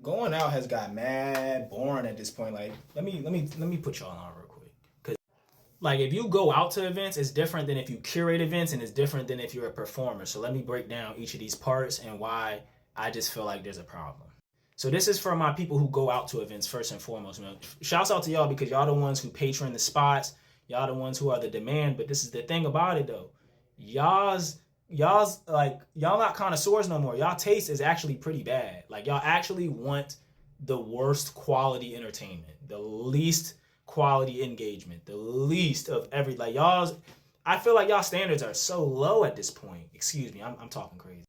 Going out has got mad boring at this point. Like, let me put y'all on real quick. Cause like if you go out to events, it's different than if you curate events, and it's different than if you're a performer. So let me break down each of these parts and why I just feel like there's a problem. So this is for my people who go out to events first and foremost. Man. Shouts out to y'all because y'all the ones who patron the spots. Y'all the ones who are the demand. But this is the thing about it though. Y'all not connoisseurs no more. Y'all taste is actually pretty bad. Like y'all actually want the worst quality entertainment, the least quality engagement, the least of every like y'all's. I feel like y'all standards are so low at this point. Excuse me, I'm talking crazy.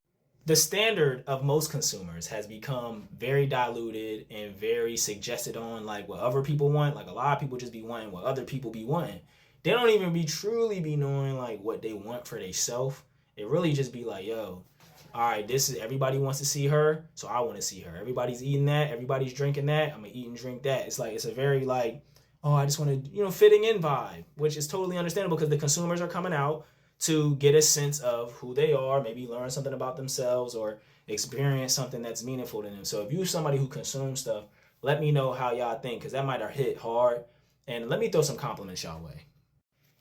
The standard of most consumers has become very diluted and very suggested on like what other people want. Like a lot of people just be wanting what other people be wanting. They don't even be truly be knowing like what they want for themselves. It really just be like, yo, all right, this is everybody wants to see her, so I want to see her. Everybody's eating that, everybody's drinking that. I'm gonna eat and drink that. It's like it's a very like, oh, I just want to fitting in vibe, which is totally understandable because the consumers are coming out to get a sense of who they are, maybe learn something about themselves or experience something that's meaningful to them. So if you're somebody who consumes stuff, let me know how y'all think because that might have hit hard. And let me throw some compliments y'all way.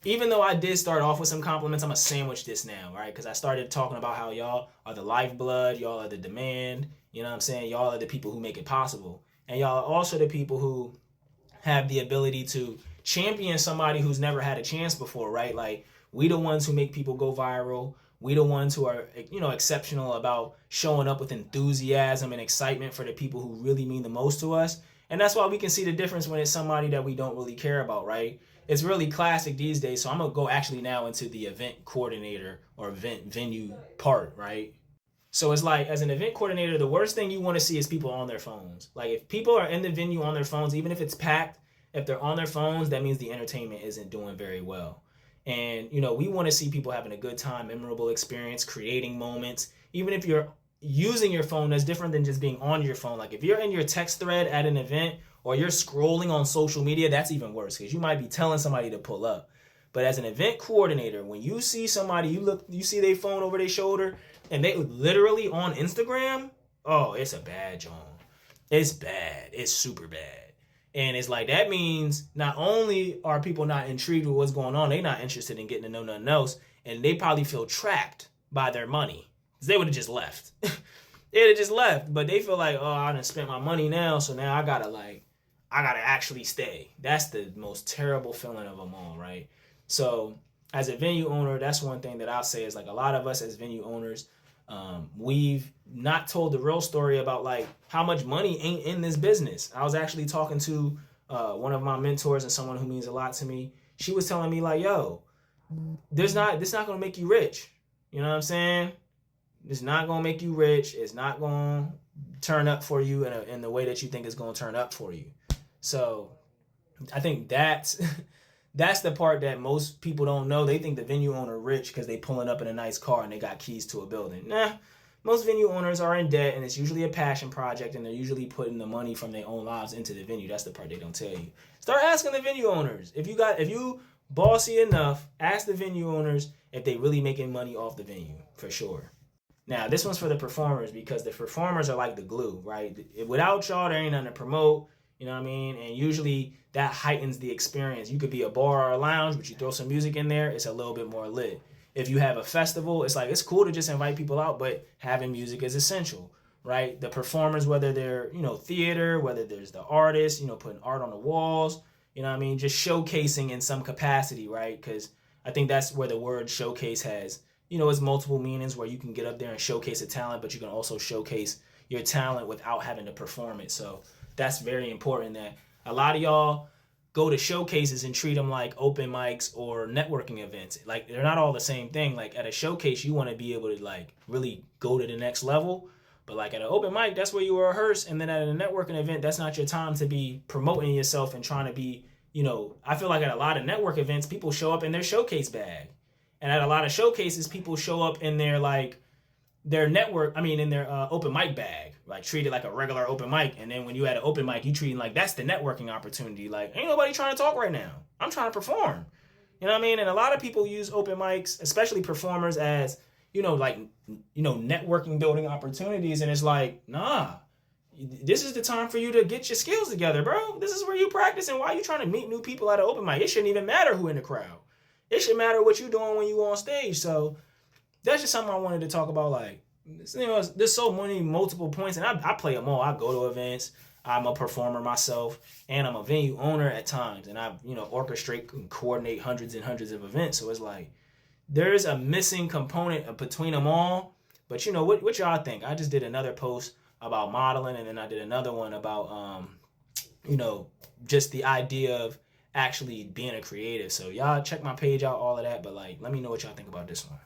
Even though I did start off with some compliments, I'm going to sandwich this now, right? Because I started talking about how y'all are the lifeblood, y'all are the demand, you know what I'm saying? Y'all are the people who make it possible. And y'all are also the people who have the ability to champion somebody who's never had a chance before, right? Like, we the ones who make people go viral. We the ones who are, exceptional about showing up with enthusiasm and excitement for the people who really mean the most to us. And that's why we can see the difference when it's somebody that we don't really care about, right? It's really classic these days. So I'm going to go actually now into the event coordinator or event venue part, right? So it's like, as an event coordinator, the worst thing you want to see is people on their phones. Like if people are in the venue on their phones, even if it's packed, if they're on their phones, that means the entertainment isn't doing very well. And, we want to see people having a good time, memorable experience, creating moments. Even if you're using your phone, that's different than just being on your phone. Like if you're in your text thread at an event or you're scrolling on social media, that's even worse because you might be telling somebody to pull up. But as an event coordinator, when you see somebody, you see their phone over their shoulder and they literally on Instagram, oh, it's a bad John. It's bad. It's super bad. And it's like, that means not only are people not intrigued with what's going on, they're not interested in getting to know nothing else. And they probably feel trapped by their money. Because they would have just left. They'd have just left. But they feel like, oh, I done spent my money now. So now I gotta actually stay. That's the most terrible feeling of them all, right? So as a venue owner, that's one thing that I'll say is like a lot of us as venue owners, we've not told the real story about like how much money ain't in this business. I was actually talking to one of my mentors and someone who means a lot to me. She was telling me like, yo, this not gonna make you rich. You know what I'm saying? It's not gonna make you rich. It's not gonna turn up for you in the way that you think it's gonna turn up for you. So I think that's the part that most people don't know. They think the venue owner rich because they pulling up in a nice car and they got keys to a building. Nah, most venue owners are in debt and it's usually a passion project and they're usually putting the money from their own lives into the venue. That's the part they don't tell you. Start asking the venue owners. If you bossy enough, ask the venue owners if they really making money off the venue, for sure. Now, this one's for the performers because the performers are like the glue, right? Without y'all, there ain't nothing to promote. You know what I mean? And usually that heightens the experience. You could be a bar or a lounge, but you throw some music in there, it's a little bit more lit. If you have a festival, it's like, it's cool to just invite people out, but having music is essential, right? The performers, whether they're, theater, whether there's the artist, putting art on the walls, just showcasing in some capacity, right? Because I think that's where the word showcase has, it's multiple meanings where you can get up there and showcase a talent, but you can also showcase your talent without having to perform it. So that's very important that a lot of y'all go to showcases and treat them like open mics or networking events. Like they're not all the same thing. Like at a showcase, you want to be able to like really go to the next level. But like at an open mic, that's where you rehearse. And then at a networking event, that's not your time to be promoting yourself and trying to be, I feel like at a lot of network events, people show up in their showcase bag. And at a lot of showcases, people show up in their in their open mic bag, like treat it like a regular open mic. And then when you had an open mic, you treat it like that's the networking opportunity. Like ain't nobody trying to talk right now. I'm trying to perform. You know what I mean? And a lot of people use open mics, especially performers, as, networking building opportunities. And it's like, nah, this is the time for you to get your skills together, bro. This is where you practice, and why you trying to meet new people at an open mic? It shouldn't even matter who in the crowd. It should matter what you doing when you on stage. So that's just something I wanted to talk about. Like, you know, there's so many multiple points, and I play them all. I go to events. I'm a performer myself, and I'm a venue owner at times, and I, you know, orchestrate and coordinate hundreds and hundreds of events. So it's like there's a missing component between them all. But you know what y'all think? I just did another post about modeling, and then I did another one about you know, just the idea of actually being a creative. So y'all check my page out, all of that. But like, let me know what y'all think about this one.